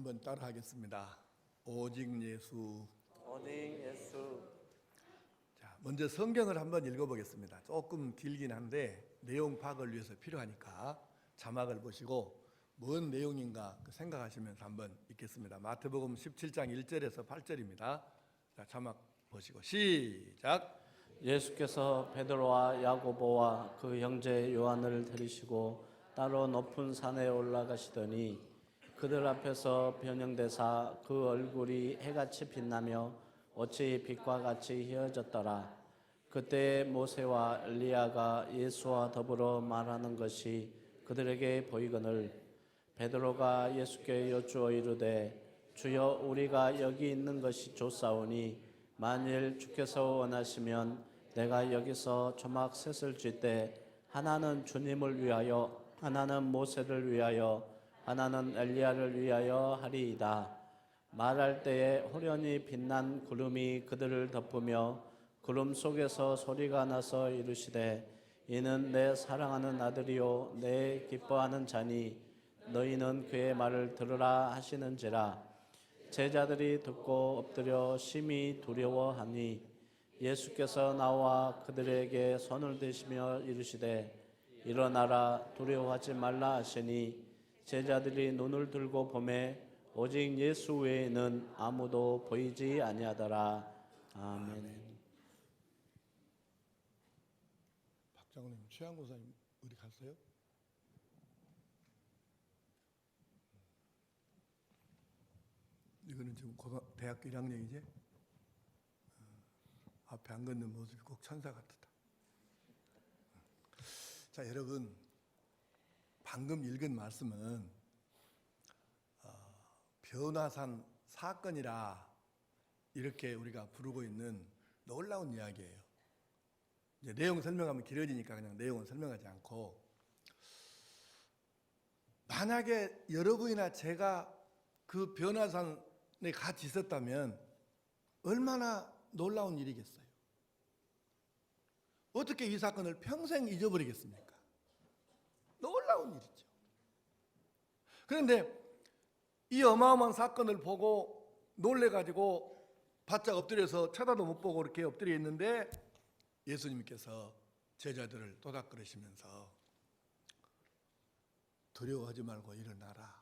한번 따라 하겠습니다. 오직 예수. 오직 예수. 자, 먼저 성경을 한번 읽어보겠습니다. 조금 길긴 한데 내용 파악을 위해서 필요하니까 자막을 보시고 뭔 내용인가 생각하시면서 한번 읽겠습니다. 마태복음 17장 1절에서 8절입니다. 자, 자막 보시고 시작. 예수께서 베드로와 야고보와 그 형제 요한을 데리시고 따로 높은 산에 올라가시더니 그들 앞에서 변형되사 그 얼굴이 해같이 빛나며 어찌 빛과 같이 휘어졌더라. 그때 모세와 엘리야가 예수와 더불어 말하는 것이 그들에게 보이거늘 베드로가 예수께 여쭈어 이르되 주여 우리가 여기 있는 것이 좋사오니 만일 주께서 원하시면 내가 여기서 조막 셋을 쥘때 하나는 주님을 위하여 하나는 모세를 위하여 하나는 엘리야를 위하여 하리이다. 말할 때에 호련히 빛난 구름이 그들을 덮으며 구름 속에서 소리가 나서 이르시되 이는 내 사랑하는 아들이요 내 기뻐하는 자니 너희는 그의 말을 들으라 하시는지라. 제자들이 듣고 엎드려 심히 두려워하니 예수께서 나와 그들에게 손을 대시며 이르시되 일어나라 두려워하지 말라 하시니 제자들이 눈을 들고 보매 오직 예수 외에는 아무도 보이지 아니하더라. 아멘. 박장님, 최양고사님 어디 갔어요? 이거는 지금 대학교 1학년이지? 앞에 안 걷는 모습이 꼭 천사 같다. 자, 여러분, 방금 읽은 말씀은 변화산 사건이라 이렇게 우리가 부르고 있는 놀라운 이야기예요. 이제 내용 설명하면 길어지니까 그냥 내용은 설명하지 않고, 만약에 여러분이나 제가 그 변화산에 같이 있었다면 얼마나 놀라운 일이겠어요. 어떻게 이 사건을 평생 잊어버리겠습니까? 놀라운 일이죠. 그런데 이 어마어마한 사건을 보고 놀래가지고 바짝 엎드려서 쳐다도 못 보고 이렇게 엎드려 있는데 예수님께서 제자들을 토닥거리시면서 두려워하지 말고 일어나라.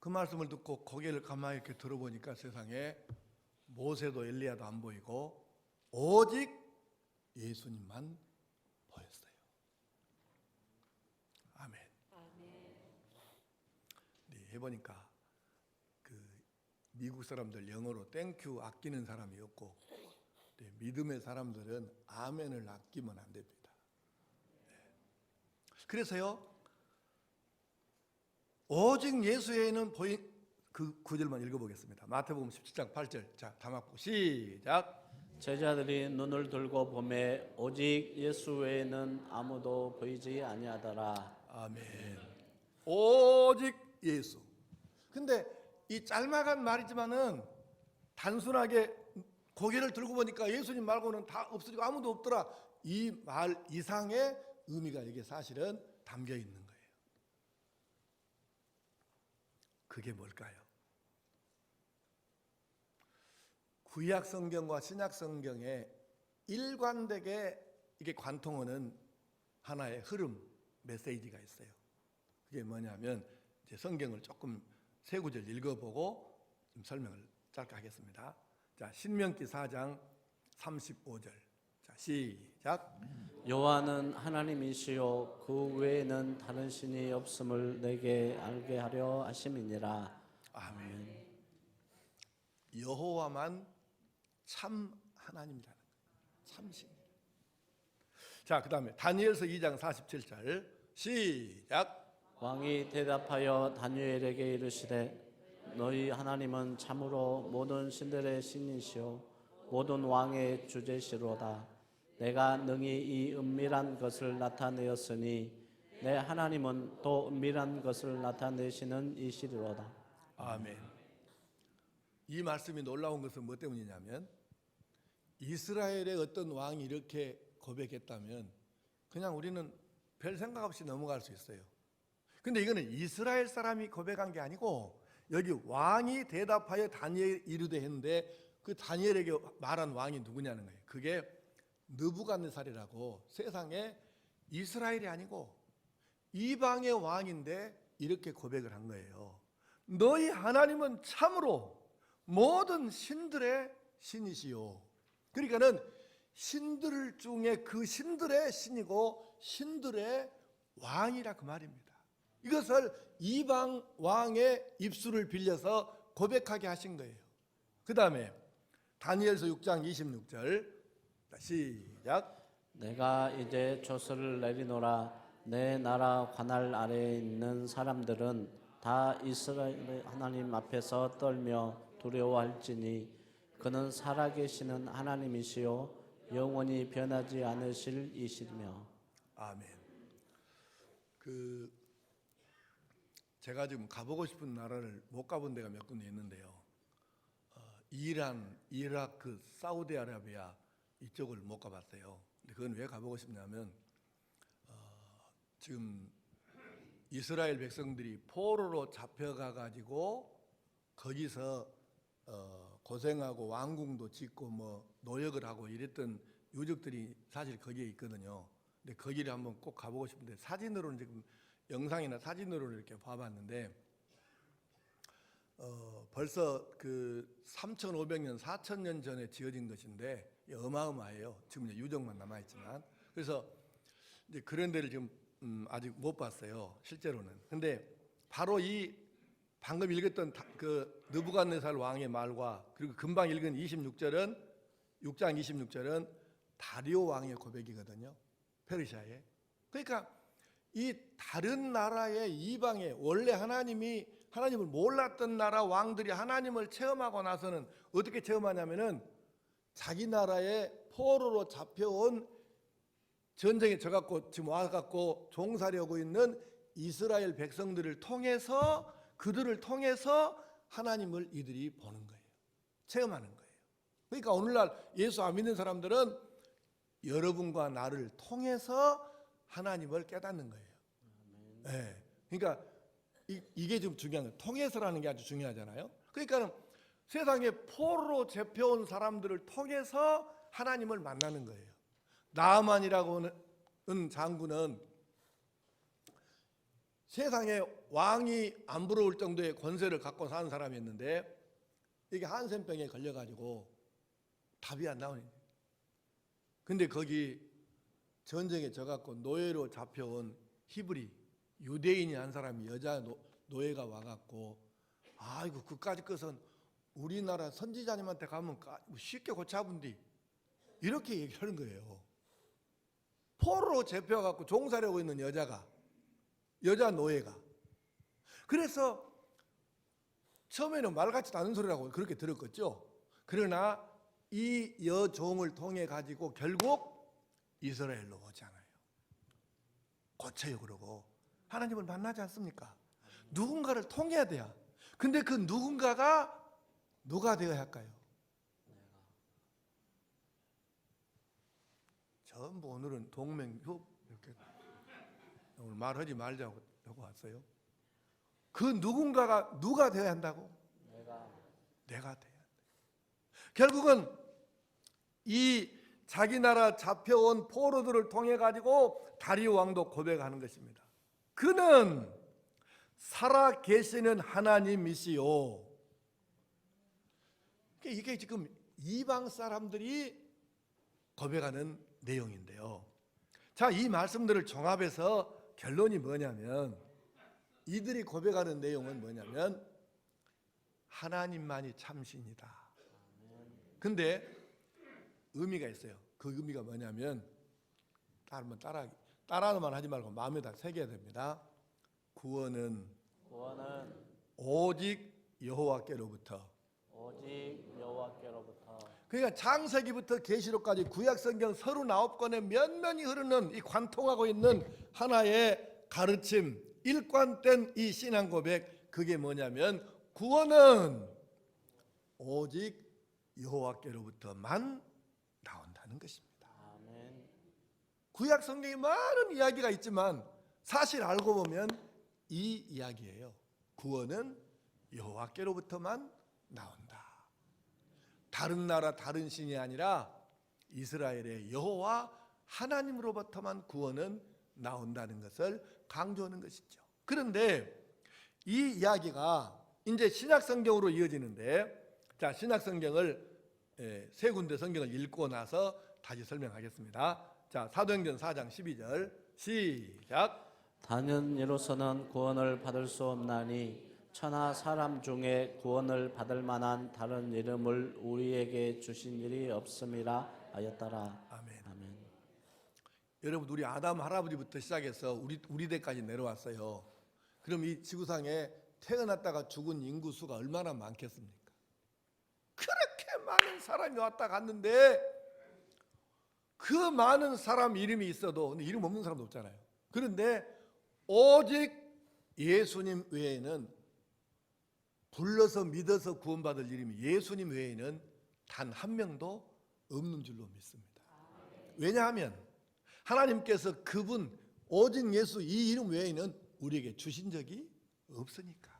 그 말씀을 듣고 고개를 가만히 이렇게 들어보니까 세상에 모세도 엘리야도 안 보이고 오직 예수님만 보였어요. 아멘. 네, 해보니까 그 미국 사람들 영어로 땡큐 아끼는 사람이 없고, 네, 믿음의 사람들은 아멘을 아끼면 안 됩니다. 네. 그래서요, 오직 예수 외에는 보인 그 구절만 읽어보겠습니다. 마태복음 17장 8절. 자, 다 맞고 시작. 제자들이 눈을 들고 보매 오직 예수 외에는 아무도 보이지 아니하더라. 아멘. 오직 예수. 근데 이 짤막한 말이지만은 단순하게 고개를 들고 보니까 예수님 말고는 다 없어지고 아무도 없더라. 이 말 이상의 의미가 이게 사실은 담겨 있는 거예요. 그게 뭘까요? 구약 성경과 신약 성경에 일관되게 이게 관통하는 하나의 흐름, 메시지가 있어요. 그게 뭐냐면 이제 성경을 조금 세 구절 읽어보고 좀 설명을 짧게 하겠습니다. 자, 신명기 4장 35절. 자, 시작. 여호와는 하나님이시요 그 외에는 다른 신이 없음을 내게 알게 하려 하심이니라. 아멘. 여호와만 참 하나님이라는 거예요. 참 신. 자, 그 다음에 다니엘서 2장 47절. 시작. 왕이 대답하여 다니엘에게 이르시되 너희 하나님은 참으로 모든 신들의 신이시오 모든 왕의 주제시로다. 내가 능히 이 은밀한 것을 나타내었으니 내 하나님은 또 은밀한 것을 나타내시는 이시리로다. 아멘. 이 말씀이 놀라운 것은 뭐 때문이냐면 이스라엘의 어떤 왕이 이렇게 고백했다면 그냥 우리는 별 생각 없이 넘어갈 수 있어요. 근데 이거는 이스라엘 사람이 고백한 게 아니고 여기 왕이 대답하여 다니엘 이르되 했는데 그 다니엘에게 말한 왕이 누구냐는 거예요. 그게 느부갓네살이라고 세상에 이스라엘이 아니고 이방의 왕인데 이렇게 고백을 한 거예요. 너희 하나님은 참으로 모든 신들의 신이시요. 그러니까는 신들 중에 그 신들의 신이고 신들의 왕이라 그 말입니다. 이것을 이방 왕의 입술을 빌려서 고백하게 하신 거예요. 그 다음에 다니엘서 6장 26절 시작. 내가 이제 조서를 내리노라. 내 나라 관할 아래에 있는 사람들은 다 이스라엘의 하나님 앞에서 떨며 두려워할지니 그는 살아계시는 하나님이시요 영원히 변하지 않으실 이시며. 아멘. 제가 지금 가보고 싶은 나라를 못 가본 데가 몇 군데 있는데요. 이란, 이라크, 사우디아라비아 이쪽을 못 가봤어요. 근데 그건 왜 가보고 싶냐면 지금 이스라엘 백성들이 포로로 잡혀가 가지고 거기서 고생하고 왕궁도 짓고 뭐 노역을 하고 이랬던 유적들이 사실 거기에 있거든요. 근데 거기를 한번 꼭 가보고 싶은데 사진으로는 지금 영상이나 사진으로 이렇게 봐봤는데 벌써 그 3,500년, 4,000년 전에 지어진 것인데 어마어마해요. 지금 이제 유적만 남아있지만. 그래서 이제 그런 데를 지금 아직 못 봤어요. 실제로는. 근데 바로 이 방금 읽었던 그 느부갓네살 왕의 말과 그리고 금방 읽은 26절은 6장 26절은 다리오 왕의 고백이거든요. 페르시아에. 그러니까 이 다른 나라의 이방의 원래 하나님을 몰랐던 나라 왕들이 하나님을 체험하고 나서는 어떻게 체험하냐면은 자기 나라에 포로로 잡혀온 전쟁에 져갖고 지금 와갖고 종살이하고 있는 이스라엘 백성들을 통해서 그들을 통해서 하나님을 이들이 보는 거예요. 체험하는 거예요. 그러니까 오늘날 예수 안 믿는 사람들은 여러분과 나를 통해서 하나님을 깨닫는 거예요. 네. 그러니까 이게 좀 중요한 거예요. 통해서라는 게 아주 중요하잖아요. 그러니까 세상에 포로로 잡혀온 사람들을 통해서 하나님을 만나는 거예요. 나아만이라고 하는 장군은 세상에 왕이 안 부러울 정도의 권세를 갖고 사는 사람이었는데 이게 한센병에 걸려가지고 답이 안 나오는 거예요. 근데 거기 전쟁에 져갖고 노예로 잡혀온 히브리 유대인이 한 사람이 여자 노예가 와갖고 아이고 그까짓 것은 우리나라 선지자님한테 가면 쉽게 고쳐본디 이렇게 얘기하는 거예요. 포로로 잡혀갖고 종살이하고 있는 여자 노예가. 그래서 처음에는 말 같지도 않은 소리라고 그렇게 들었겠죠. 그러나 이 여종을 통해 가지고 결국 이스라엘로 오잖아요. 고쳐요. 그러고 하나님을 만나지 않습니까? 누군가를 통해야 돼요. 근데 그 누군가가 누가 되어야 할까요? 전부 오늘은 동맹협 이렇게 오늘 말하지 말자고 하고 왔어요. 그 누군가가 누가 되어야 한다고? 내가 돼야 한다. 결국은 이 자기 나라 잡혀온 포로들을 통해 가지고 다리오 왕도 고백하는 것입니다. 그는 살아 계시는 하나님이시요. 이게 지금 이방 사람들이 고백하는 내용인데요. 자, 이 말씀들을 종합해서 결론이 뭐냐면 이들이 고백하는 내용은 뭐냐면 하나님만이 참신이다. 근데 의미가 있어요. 그 의미가 뭐냐면 따라만 하지 말고 마음에다 새겨야 됩니다. 구원은 오직 여호와께로부터. 그러니까 창세기부터 계시록까지 구약 성경 39권의 면면이 흐르는 이 관통하고 있는 하나의 가르침, 일관된 이 신앙 고백, 그게 뭐냐면 구원은 오직 여호와께로부터만 나온다는 것입니다. 아멘. 구약 성경에 많은 이야기가 있지만 사실 알고 보면 이 이야기예요. 구원은 여호와께로부터만 나온다. 다른 나라 다른 신이 아니라 이스라엘의 여호와 하나님으로부터만 구원은 나온다는 것을 강조하는 것이죠. 그런데 이 이야기가 이제 신약 성경으로 이어지는데, 자, 신약 성경을 세 군데 성경을 읽고 나서 다시 설명하겠습니다. 자, 사도행전 4장 12절 시작. 다른 이로서는 구원을 받을 수 없나니 천하 사람 중에 구원을 받을 만한 다른 이름을 우리에게 주신 일이 없음이라 하였더라. 아멘. 아멘. 여러분, 우리 아담 할아버지부터 시작해서 우리 때까지 내려왔어요. 그럼 이 지구상에 태어났다가 죽은 인구 수가 얼마나 많겠습니까? 그렇게 많은 사람이 왔다 갔는데 그 많은 사람 이름이 있어도 근데 이름 없는 사람도 없잖아요. 그런데 오직 예수님 외에는, 불러서 믿어서 구원받을 이름이 예수님 외에는 단 한 명도 없는 줄로 믿습니다. 왜냐하면 하나님께서 그분 오직 예수 이 이름 외에는 우리에게 주신 적이 없으니까.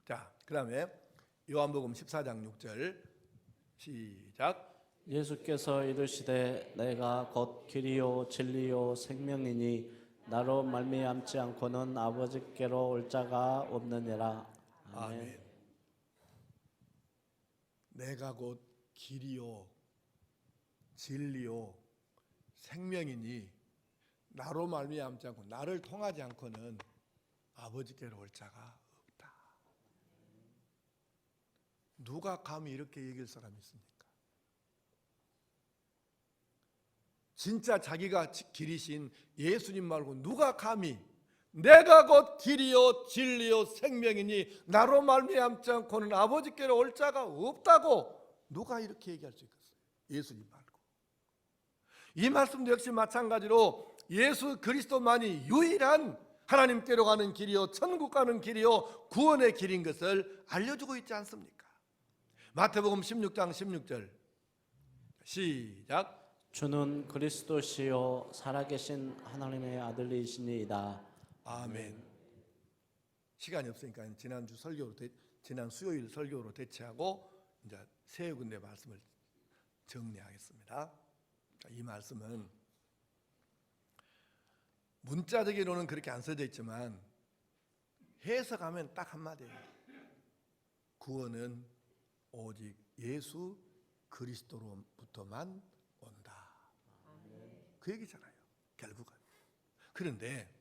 자, 그 다음에 요한복음 14장 6절 시작. 예수께서 이르시되 내가 곧 길이요 진리요 생명이니 나로 말미암지 않고는 아버지께로 올 자가 없느니라. 아멘. 아멘. 내가 곧 길이요 진리요 생명이니 나로 말미암지 않고 나를 통하지 않고는 아버지께로 올 자가 없다. 누가 감히 이렇게 얘기할 사람이 있습니까? 진짜 자기가 길이신 예수님 말고 누가 감히 내가 곧 길이요 진리요 생명이니 나로 말미암지 않고는 아버지께로 올 자가 없다고 누가 이렇게 얘기할 수 있겠어요? 예수님 말고. 이 말씀도 역시 마찬가지로 예수 그리스도만이 유일한 하나님께로 가는 길이요 천국 가는 길이요 구원의 길인 것을 알려주고 있지 않습니까? 마태복음 16장 16절 시작. 주는 그리스도시요 살아계신 하나님의 아들이시니이다. 아멘. 시간이 없으니까 지난 수요일 설교로 대체하고 이제 세 군데 말씀을 정리하겠습니다. 이 말씀은 문자적으로는 그렇게 안 써져 있지만 해석하면 딱 한마디예요. 구원은 오직 예수 그리스도로부터만 온다. 그 얘기잖아요, 결국은. 그런데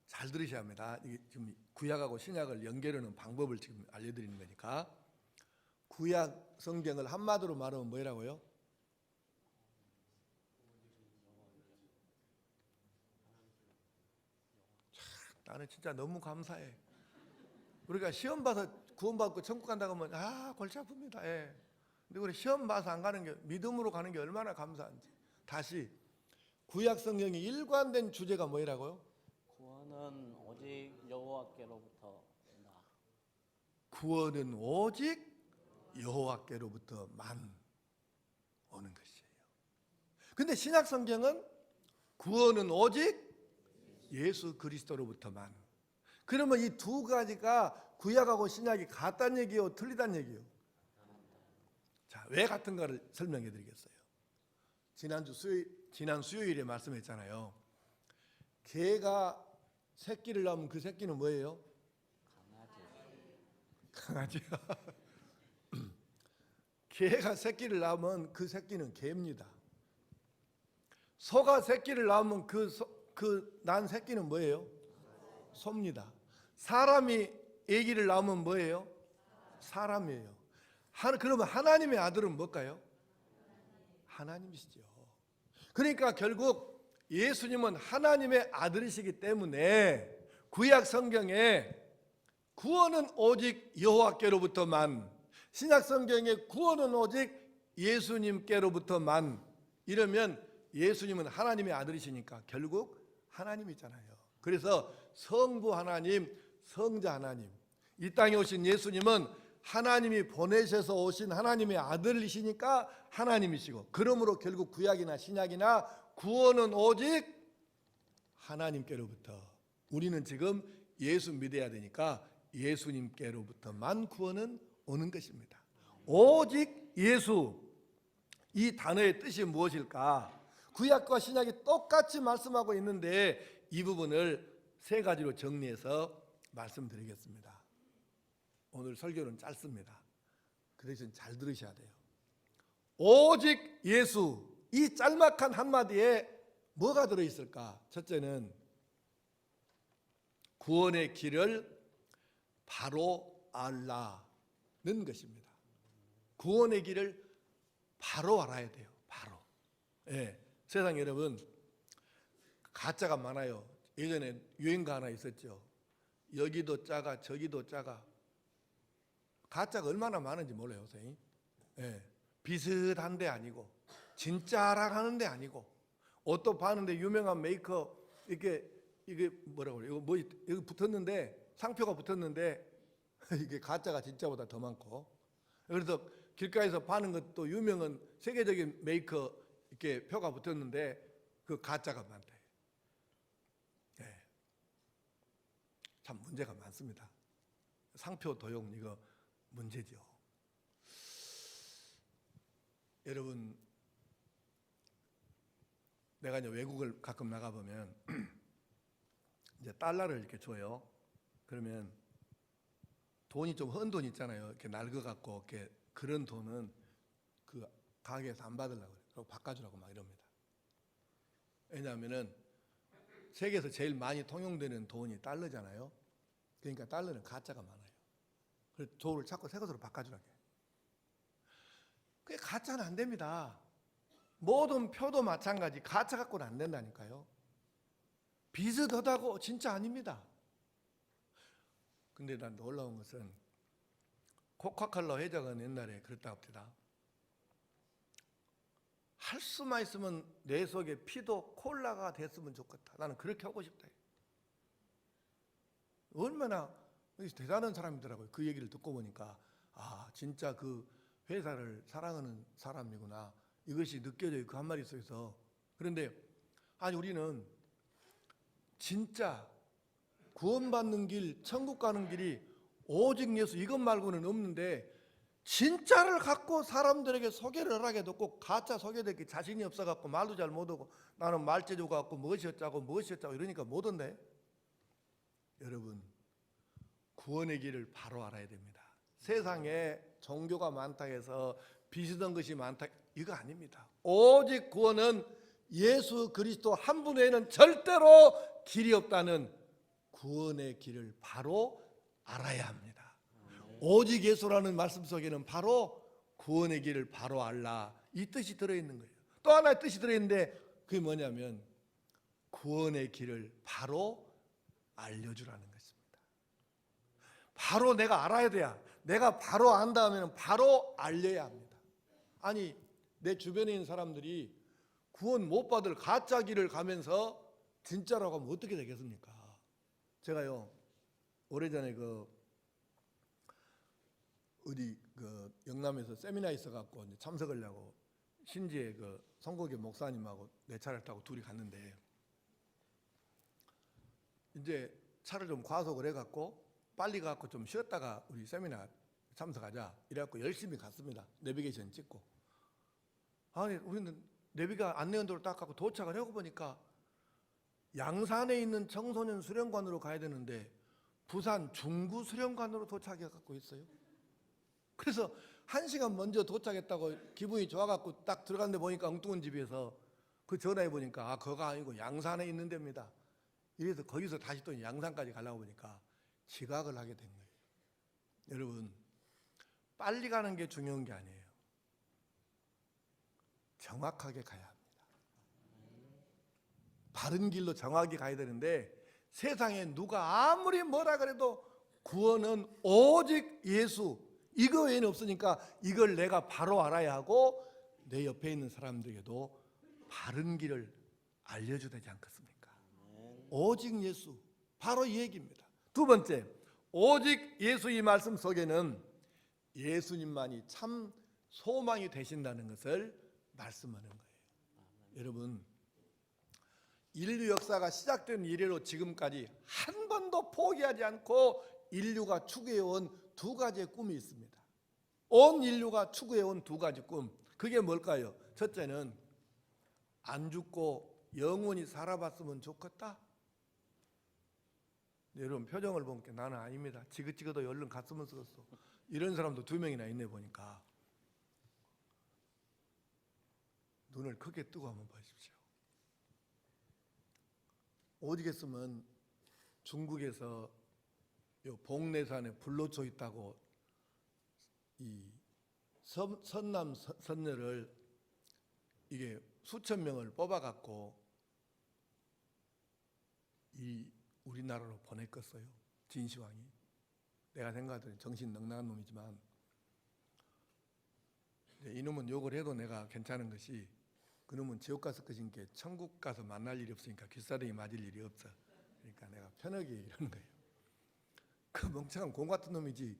잘 들으셔야 합니다. 이게 지금 구약하고 신약을 연결하는 방법을 지금 알려드리는 거니까. 구약 성경을 한마디로 말하면 뭐라고요? 나는 진짜 너무 감사해. 우리가 시험 봐서 구원받고 천국 간다고 하면 골치 아픕니다. 예. 근데 우리 시험 봐서 안 가는 게, 믿음으로 가는 게 얼마나 감사한지. 다시 구약 성경의 일관된 주제가 뭐라고요? 구원은 오직 여호와께로부터 온다. 구원은 오직 여호와께로부터만 오는 것이에요. 근데 신약 성경은 구원은 오직 예수 그리스도로부터만. 그러면 이 두 가지가 구약하고 신약이 같다는 얘기요, 틀리다는 얘기요? 자, 왜 같은가를 설명해 드리겠어요. 지난 수요일에 말씀했잖아요. 개가 새끼를 낳으면 그 새끼는 뭐예요? 강아지요. 개가 새끼를 낳으면 그 새끼는 개입니다. 소가 새끼를 낳으면 그 난 새끼는 뭐예요? 소입니다. 사람이 아기를 낳으면 뭐예요? 사람이에요. 그러면 하나님의 아들은 뭘까요? 하나님이시죠. 그러니까 결국 예수님은 하나님의 아들이시기 때문에 구약 성경에 구원은 오직 여호와께로부터만, 신약 성경에 구원은 오직 예수님께로부터만, 이러면 예수님은 하나님의 아들이시니까 결국 하나님이잖아요. 그래서 성부 하나님, 성자 하나님, 이 땅에 오신 예수님은 하나님이 보내셔서 오신 하나님의 아들이시니까 하나님이시고, 그러므로 결국 구약이나 신약이나 구원은 오직 하나님께로부터 우리는 지금 예수 믿어야 되니까 예수님께로부터만 구원은 오는 것입니다. 오직 예수, 이 단어의 뜻이 무엇일까? 구약과 신약이 똑같이 말씀하고 있는데 이 부분을 세 가지로 정리해서 말씀드리겠습니다. 오늘 설교는 짧습니다. 그 대신 잘 들으셔야 돼요. 오직 예수, 이 짤막한 한마디에 뭐가 들어있을까? 첫째는 구원의 길을 바로 알라는 것입니다. 구원의 길을 바로 알아야 돼요. 바로. 예, 세상 여러분 가짜가 많아요. 예전에 유행가 하나 있었죠. 여기도 짜가 저기도 짜가. 가짜가 얼마나 많은지 몰라요. 선생님. 예, 비슷한 데 아니고 진짜라 하는 데 아니고 옷도 파는데 유명한 메이커 이게 뭐라고 그래요? 이거 뭐 여기 붙었는데 상표가 붙었는데 이게 가짜가 진짜보다 더 많고 그래서 길가에서 파는 것도 유명한 세계적인 메이커 이렇게 표가 붙었는데 그 가짜가 많대. 네. 참 문제가 많습니다. 상표 도용 이거 문제죠. 여러분 내가 이제 외국을 가끔 나가 보면 이제 달러를 이렇게 줘요. 그러면 돈이 좀 헌 돈 있잖아요. 이렇게 낡아갖고 이렇게 그런 돈은 그 가게에서 안 받으려고 그래요. 그리고 바꿔주라고 막 이럽니다. 왜냐하면은 세계에서 제일 많이 통용되는 돈이 달러잖아요. 그러니까 달러는 가짜가 많아요. 그래서 돈을 자꾸 새 것으로 바꿔주라고 해요. 그게 가짜는 안 됩니다. 모든 표도 마찬가지 가짜 갖고는 안 된다니까요. 비슷하다고 진짜 아닙니다. 근데 난 놀라운 것은 코카콜라 회장은 옛날에 그랬다고 합니다. 할 수만 있으면 내 속에 피도 콜라가 됐으면 좋겠다. 나는 그렇게 하고 싶다. 얼마나 대단한 사람이더라고요. 그 얘기를 듣고 보니까 아 진짜 그 회사를 사랑하는 사람이구나. 이것이 느껴져요. 그 한마디 속에서. 그런데 아니 우리는 진짜 구원받는 길, 천국 가는 길이 오직 예수 이것 말고는 없는데 진짜를 갖고 사람들에게 소개를 하라게도 꼭 가짜 소개되기 자신이 없어갖고 말도 잘 못하고 나는 말재주 갖고 무엇이었자고 이러니까 못 온대. 여러분 구원의 길을 바로 알아야 됩니다. 세상에 종교가 많다 해서 비슷한 것이 많다 이거 아닙니다. 오직 구원은 예수 그리스도 한 분 외에는 절대로 길이 없다는 구원의 길을 바로 알아야 합니다. 오직 예수라는 말씀 속에는 바로 구원의 길을 바로 알라 이 뜻이 들어있는 거예요. 또 하나의 뜻이 들어있는데 그게 뭐냐면 구원의 길을 바로 알려주라는 것입니다. 바로 내가 알아야 돼야 내가 바로 안 다음에는 바로 알려야 합니다. 아니 내 주변에 있는 사람들이 구원 못 받을 가짜 길을 가면서 진짜라고 하면 어떻게 되겠습니까? 제가요 오래전에 어디 영남에서 세미나 있어갖고 참석하려고 신지의 성국의 목사님하고 내 차를 타고 둘이 갔는데 이제 차를 좀 과속을 해갖고 빨리 가갖고 좀 쉬었다가 우리 세미나 참석하자 이래갖고 열심히 갔습니다. 내비게이션 찍고 아니 우리는 내비가 안내연도를 딱 갖고 도착을 하고 보니까 양산에 있는 청소년 수련관으로 가야 되는데 부산 중구 수련관으로 도착해갖고 있어요. 그래서 1시간 먼저 도착했다고 기분이 좋아갖고 딱 들어갔는데 보니까 엉뚱한 집에서 그 전화해 보니까 아 그거 아니고 양산에 있는 데입니다. 이래서 거기서 다시 또 양산까지 가려고 보니까 지각을 하게 된 거예요. 여러분 빨리 가는 게 중요한 게 아니에요. 정확하게 가야 합니다. 바른 길로 정확히 가야 되는데 세상에 누가 아무리 뭐라 그래도 구원은 오직 예수 이거 외에는 없으니까 이걸 내가 바로 알아야 하고 내 옆에 있는 사람들에게도 바른 길을 알려줘야 되지 않겠습니까? 오직 예수 바로 이 얘기입니다. 두 번째 오직 예수 이 말씀 속에는 예수님만이 참 소망이 되신다는 것을 말씀하는 거예요. 여러분 인류 역사가 시작된 이래로 지금까지 한 번도 포기하지 않고 인류가 추구해온 두 가지의 꿈이 있습니다. 온 인류가 추구해온 두 가지 꿈. 그게 뭘까요? 첫째는 안 죽고 영원히 살아봤으면 좋겠다. 여러분 표정을 보니까 나는 아닙니다. 지긋지긋도 얼른 갔으면 쓰겠어. 이런 사람도 2명이나 있네 보니까. 눈을 크게 뜨고 한번 보십시오. 오직 했으면 중국에서 요 봉래산에 불로초 있다고 이 선남 선녀를 이게 수천 명을 뽑아갖고 이 우리나라로 보냈겠어요. 진시황이. 내가 생각하더니 정신 넉넉한 놈이지만 이놈은 욕을 해도 내가 괜찮은 것이 그놈은 지옥 갔을 것이니까 천국 가서 만날 일이 없으니까 귓사등이 맞을 일이 없어. 그러니까 내가 편하게 이러는 거예요. 그 멍청한 공 같은 놈이지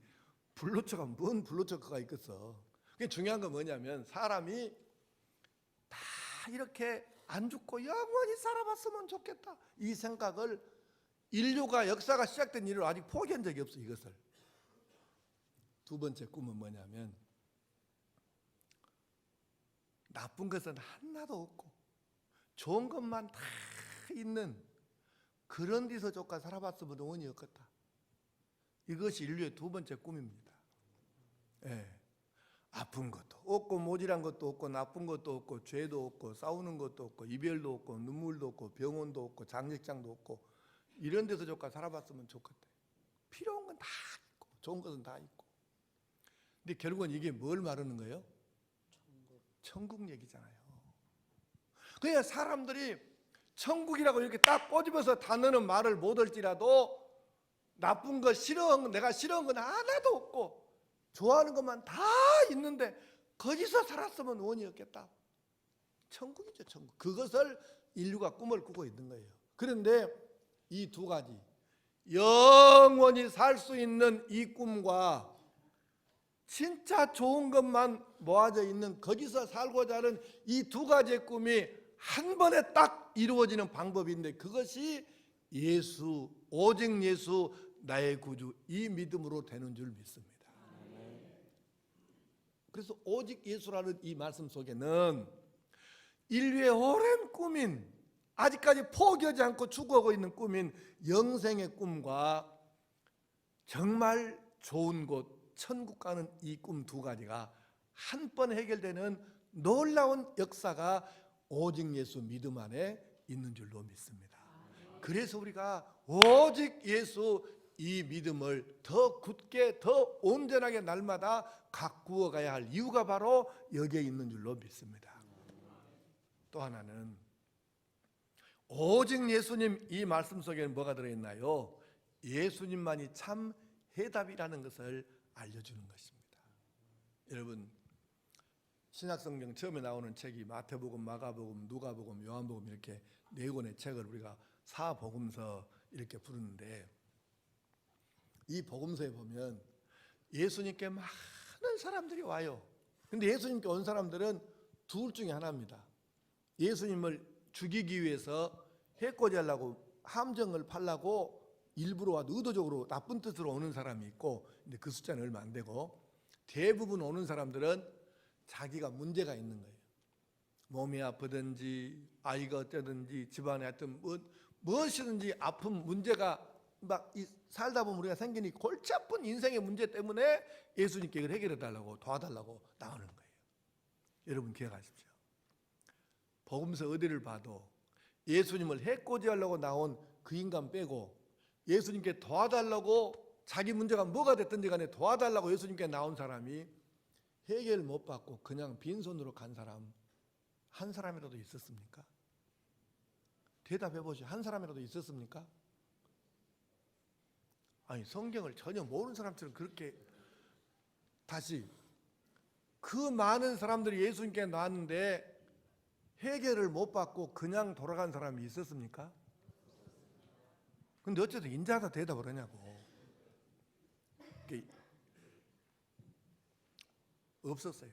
불로초가 뭔 불로초가 있겠어. 그게 중요한 건 뭐냐면 사람이 다 이렇게 안 죽고 영원히 살아봤으면 좋겠다. 이 생각을 인류가 역사가 시작된 이후로 아직 포기한 적이 없어. 이것을. 두 번째 꿈은 뭐냐면 나쁜 것은 하나도 없고 좋은 것만 다 있는 그런 데서 조금 살아봤으면 원이 없겠다. 이것이 인류의 두 번째 꿈입니다. 예. 아픈 것도 없고 모질한 것도 없고 나쁜 것도 없고 죄도 없고 싸우는 것도 없고 이별도 없고 눈물도 없고 병원도 없고 장례장도 없고 이런 데서 조금 살아봤으면 좋겠다. 필요한 건 다 있고 좋은 것은 다 있고. 근데 결국은 이게 뭘 말하는 거예요? 천국 얘기잖아요. 그러니까 사람들이 천국이라고 이렇게 딱 꼬집어서 단어는 말을 못할지라도 나쁜 거 싫어한 거 내가 싫어한 건 하나도 없고 좋아하는 것만 다 있는데 거기서 살았으면 원이 없겠다. 천국이죠, 천국. 그것을 인류가 꿈을 꾸고 있는 거예요. 그런데 이 두 가지 영원히 살 수 있는 이 꿈과 진짜 좋은 것만 모아져 있는 거기서 살고자 하는 이 두 가지의 꿈이 한 번에 딱 이루어지는 방법인데 그것이 예수, 오직 예수 나의 구주 이 믿음으로 되는 줄 믿습니다. 그래서 오직 예수라는 이 말씀 속에는 인류의 오랜 꿈인 아직까지 포기하지 않고 추구하고 있는 꿈인 영생의 꿈과 정말 좋은 곳 천국 가는 이 꿈 두 가지가 한 번 해결되는 놀라운 역사가 오직 예수 믿음 안에 있는 줄로 믿습니다. 그래서 우리가 오직 예수 이 믿음을 더 굳게 더 온전하게 날마다 가꾸어 가야 할 이유가 바로 여기에 있는 줄로 믿습니다. 또 하나는 오직 예수님 이 말씀 속에는 뭐가 들어있나요? 예수님만이 참 해답이라는 것을 알려주는 것입니다. 여러분 신약성경 처음에 나오는 책이 마태복음, 마가복음, 누가복음, 요한복음 이렇게 4권의 책을 우리가 사복음서 이렇게 부르는데 이 복음서에 보면 예수님께 많은 사람들이 와요. 근데 예수님께 온 사람들은 둘 중에 하나입니다. 예수님을 죽이기 위해서 해코지 하려고 함정을 팔려고 일부러 와도 의도적으로 나쁜 뜻으로 오는 사람이 있고 근데 그 숫자는 얼마 안 되고 대부분 오는 사람들은 자기가 문제가 있는 거예요. 몸이 아프든지 아이가 어쩌든지 집안에 하여튼 무엇이든지 아픈 문제가 막 살다 보면 우리가 생기는 골치 아픈 인생의 문제 때문에 예수님께 이걸 해결해 달라고 도와달라고 나오는 거예요. 여러분 기억하십시오. 복음서 어디를 봐도 예수님을 해코지하려고 나온 그 인간 빼고 예수님께 도와달라고 자기 문제가 뭐가 됐든지 간에 도와달라고 예수님께 나온 사람이 해결 못 받고 그냥 빈손으로 간 사람 한 사람이라도 있었습니까? 대답해 보시오. 한 사람이라도 있었습니까? 아니 성경을 전혀 모르는 사람처럼 그렇게 다시 그 많은 사람들이 예수님께 나왔는데 해결을 못 받고 그냥 돌아간 사람이 있었습니까? 근데 어쨌든 인자하다 대답을 하냐고. 없었어요.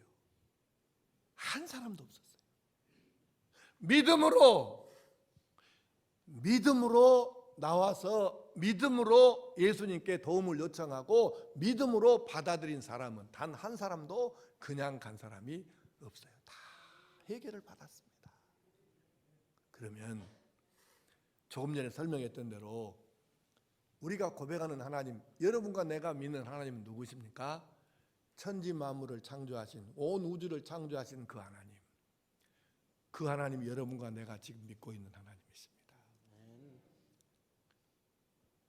한 사람도 없었어요. 믿음으로 믿음으로 나와서 믿음으로 예수님께 도움을 요청하고 믿음으로 받아들인 사람은 단 한 사람도 그냥 간 사람이 없어요. 다 해결을 받았습니다. 그러면 조금 전에 설명했던 대로 우리가 고백하는 하나님, 여러분과 내가 믿는 하나님은 누구십니까? 천지 만물을 창조하신, 온 우주를 창조하신 그 하나님. 그 하나님이 여러분과 내가 지금 믿고 있는 하나님이십니다.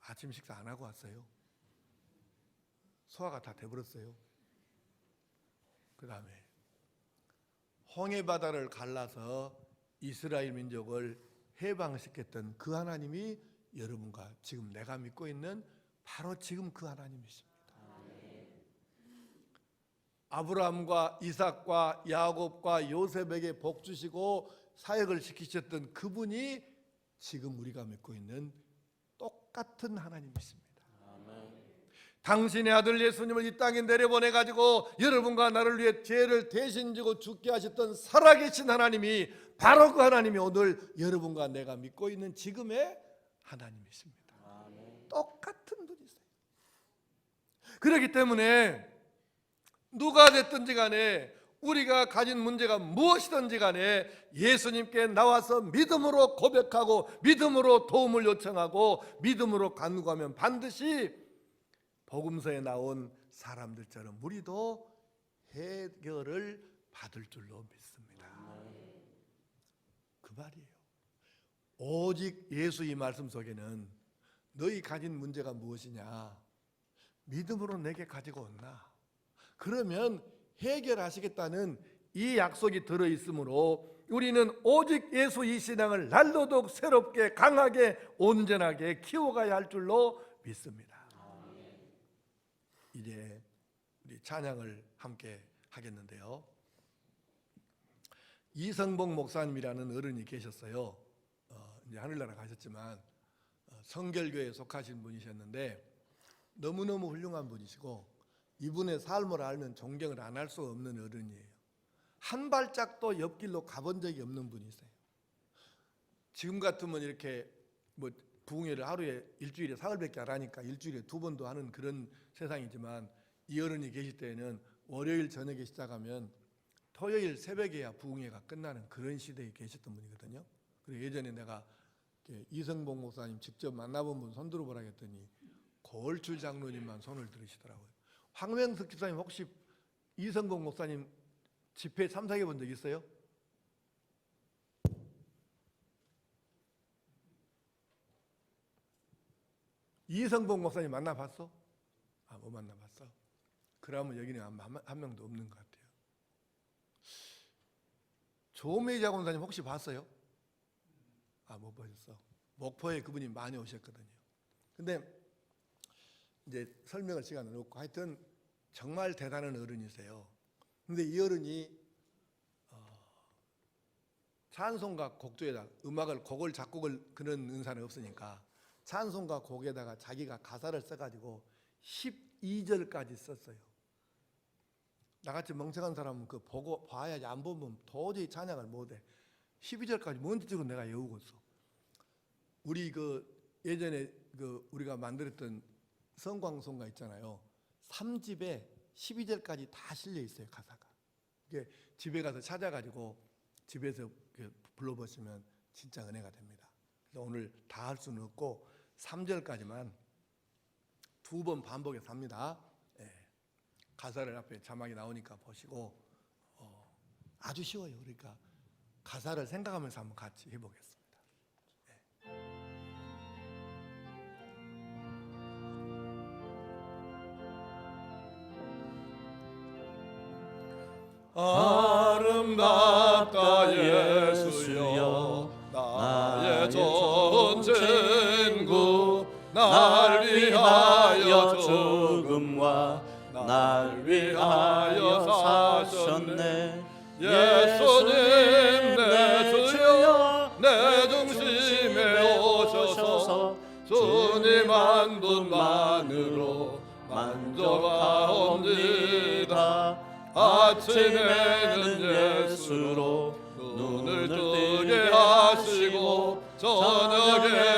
아침 식사 안 하고 왔어요. 소화가 다 돼버렸어요. 그 다음에 홍해 바다를 갈라서 이스라엘 민족을 해방시켰던 그 하나님이 여러분과 지금 내가 믿고 있는 바로 지금 그 하나님이십니다. 아브라함과 이삭과 야곱과 요셉에게 복 주시고 사역을 시키셨던 그분이 지금 우리가 믿고 있는 똑같은 하나님이십니다. 당신의 아들 예수님을 이 땅에 내려보내가지고 여러분과 나를 위해 죄를 대신 지고 죽게 하셨던 살아계신 하나님이 바로 그 하나님이 오늘 여러분과 내가 믿고 있는 지금의 하나님이십니다. 똑같은 분이세요. 그렇기 때문에 누가 됐든지 간에 우리가 가진 문제가 무엇이든지 간에 예수님께 나와서 믿음으로 고백하고 믿음으로 도움을 요청하고 믿음으로 간구하면 반드시 복음서에 나온 사람들처럼 우리도 해결을 받을 줄로 믿습니다. 그 말이에요. 오직 예수 이 말씀 속에는 너희 가진 문제가 무엇이냐? 믿음으로 내게 가지고 온나? 그러면 해결하시겠다는 이 약속이 들어있으므로 우리는 오직 예수 이 신앙을 날로독 새롭게 강하게 온전하게 키워가야 할 줄로 믿습니다. 이제 우리 찬양을 함께 하겠는데요. 이성복 목사님이라는 어른이 계셨어요. 이제 하늘나라 가셨지만 성결교회에 속하신 분이셨는데 너무너무 훌륭한 분이시고 이분의 삶을 알면 존경을 안 할 수 없는 어른이에요. 한 발짝도 옆길로 가본 적이 없는 분이세요. 지금 같으면 이렇게 뭐 부흥회를 하루에 일주일에 사흘밖에 안 하니까 일주일에 2번도 하는 그런 세상이지만 이 어른이 계실 때에는 월요일 저녁에 시작하면 토요일 새벽에야 부흥회가 끝나는 그런 시대에 계셨던 분이거든요. 그래서 예전에 내가 이성복 목사님 직접 만나본 분 손 들어보라 했더니 고을출 장로님만 손을 들으시더라고요. 황명석 집사님 혹시 이성복 목사님 집회 참석해 본 적 있어요? 이성복 목사님 만나봤어? 못 만나봤어? 그러면 여기는 한 명도 없는 것 같아요. 조메이 자공사님 혹시 봤어요? 못 보셨어. 목포에 그분이 많이 오셨거든요. 근데 이제 설명할 시간은 없고 하여튼 정말 대단한 어른이세요. 근데 이 어른이 찬송가 곡조에다 곡을 작곡을 그런 은사는 없으니까 찬송가 곡에다가 자기가 가사를 써가지고 12절까지 썼어요. 나같이 멍청한 사람은 그 보고 봐야지 안 보면 도저히 찬양을 못해. 12절까지 뭔 뜻이고 내가 외우고 있어. 우리 예전에 우리가 만들었던 성광송가 있잖아요. 3집에 12절까지 다 실려 있어요, 가사가. 이게 집에 가서 찾아가지고 집에서 불러보시면 진짜 은혜가 됩니다. 그래서 오늘 다 할 수는 없고 3절까지만 2번 반복해서 합니다. 가사를 앞에 자막이 나오니까 보시고 아주 쉬워요. 그러니까 가사를 생각하면서 한번 같이 해보겠습니다. 아름답다 예수여 나의 좋은 친구 날 위하여 죽음과 날 위하여 사셨네. 예수님 내 주여 내 중심에 오셔서 주님 한 분만으로 만족하옵니다. 아침에는 예수로 눈을 뜨게 하시고 저녁에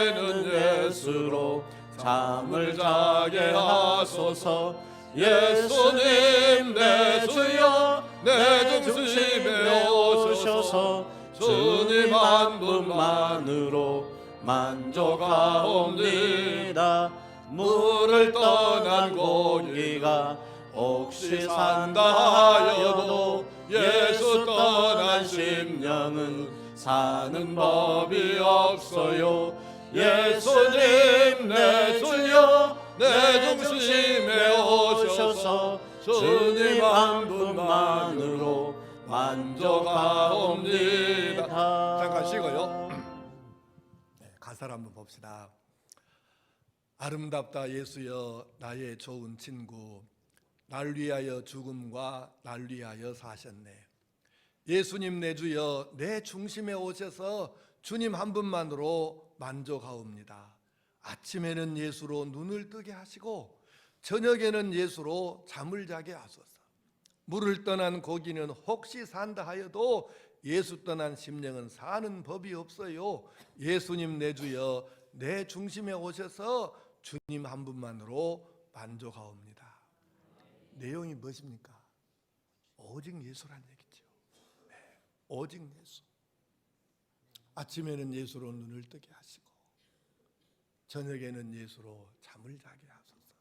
잠을 자게 하소서. 예수님 내 주여 내 중심에 오셔서 주님 한 분만으로 만족하옵니다. 물을 떠난 고기가 혹시 산다 하여도 예수 떠난 심령은 사는 법이 없어요. 예수님 내 주여 내 중심에 오셔서 주님 한 분만으로 만족하옵니다. 잠깐 쉬고요. 가사를 한번 봅시다. 아름답다 예수여 나의 좋은 친구, 날 위하여 죽음과 날 위하여 사셨네. 예수님 내 주여 내 중심에 오셔서 주님 한 분만으로 만족하옵니다. 아침에는 예수로 눈을 뜨게 하시고 저녁에는 예수로 잠을 자게 하소서. 물을 떠난 고기는 혹시 산다 하여도 예수 떠난 심령은 사는 법이 없어요. 예수님 내 주여 내 중심에 오셔서 주님 한 분만으로 만족하옵니다. 내용이 무엇입니까? 오직 예수란 얘기죠. 네, 오직 예수. 아침에는 예수로 눈을 뜨게 하시고 저녁에는 예수로 잠을 자게 하소서.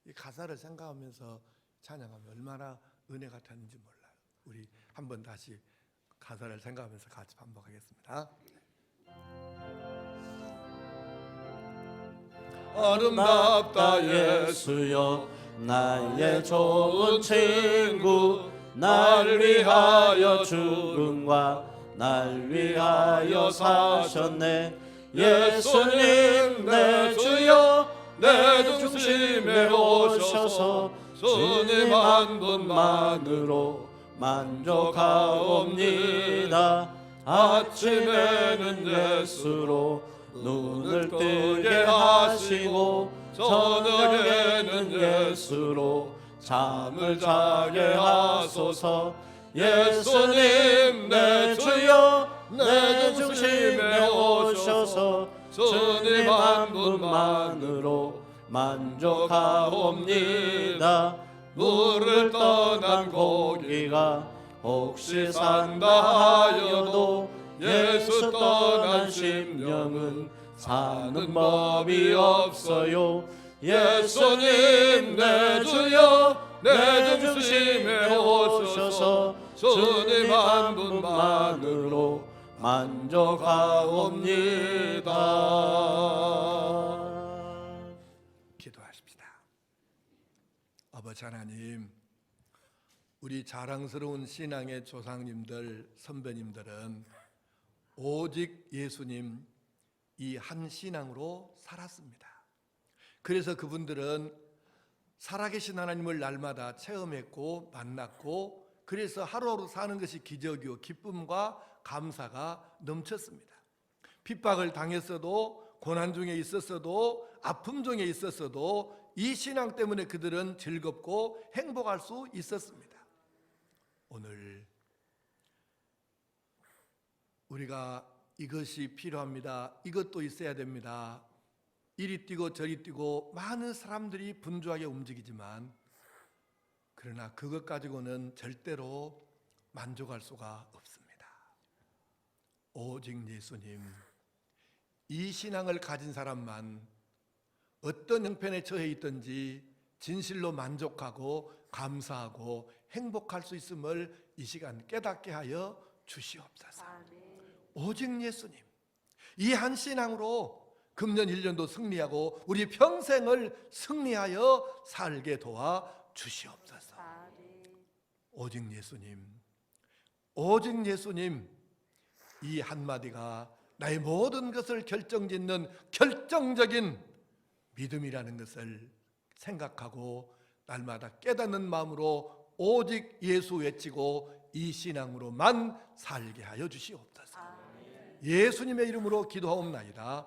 이 가사를 생각하면서 찬양하면 얼마나 은혜가 되는지 몰라요. 우리 한번 다시 가사를 생각하면서 같이 반복하겠습니다. 아름답다 예수여 나의 좋은 친구, 날 위하여 죽음과 날 위하여 사셨네. 예수님 내 주여 내 중심에 오셔서 주님 한 분만으로 만족하옵니다. 아침에는 예수로 눈을 뜨게 하시고 저녁에는 예수로 잠을 자게 하소서. 예수님 내 주여 내 중심에 오셔서 주님 한 분만으로 만족하옵니다. 물을 떠난 고기가 혹시 산다 하여도 예수 떠난 심령은 사는 법이 없어요. 예수님 내 주여 내 중심에 오셔서 주님 한 분만으로 만족하옵니다. 기도하십시다. 아버지 하나님, 우리 자랑스러운 신앙의 조상님들, 선배님들은 오직 예수님 이 한 신앙으로 살았습니다. 그래서 그분들은 살아계신 하나님을 날마다 체험했고 만났고, 그래서 하루하루 사는 것이 기적이요 기쁨과 감사가 넘쳤습니다. 핍박을 당했어도, 고난 중에 있었어도, 아픔 중에 있었어도 이 신앙 때문에 그들은 즐겁고 행복할 수 있었습니다. 오늘 우리가 이것이 필요합니다, 이것도 있어야 됩니다, 이리 뛰고 저리 뛰고 많은 사람들이 분주하게 움직이지만, 그러나 그것 가지고는 절대로 만족할 수가 없습니다. 오직 예수님, 이 신앙을 가진 사람만 어떤 형편에 처해 있든지 진실로 만족하고 감사하고 행복할 수 있음을 이 시간 깨닫게 하여 주시옵소서. 오직 예수님, 이 한 신앙으로 금년 1년도 승리하고 우리 평생을 승리하여 살게 도와 주시옵소서. 오직 예수님, 오직 예수님, 이 한마디가 나의 모든 것을 결정짓는 결정적인 믿음이라는 것을 생각하고 날마다 깨닫는 마음으로 오직 예수 외치고 이 신앙으로만 살게 하여 주시옵소서. 예수님의 이름으로 기도하옵나이다.